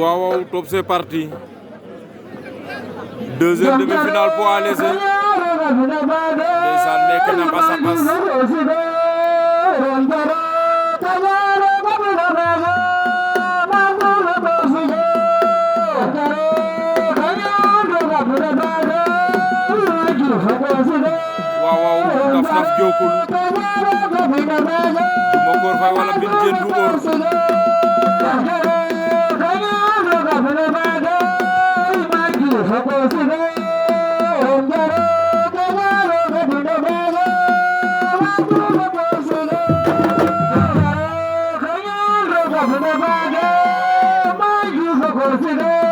waaw waaw top c'est parti deuxième demi-finale poids léger ndeysaan nekk na face à face waaw waaw Taf Taf Diokul Mokor Faye wala Mbine Diène Ndoukor Today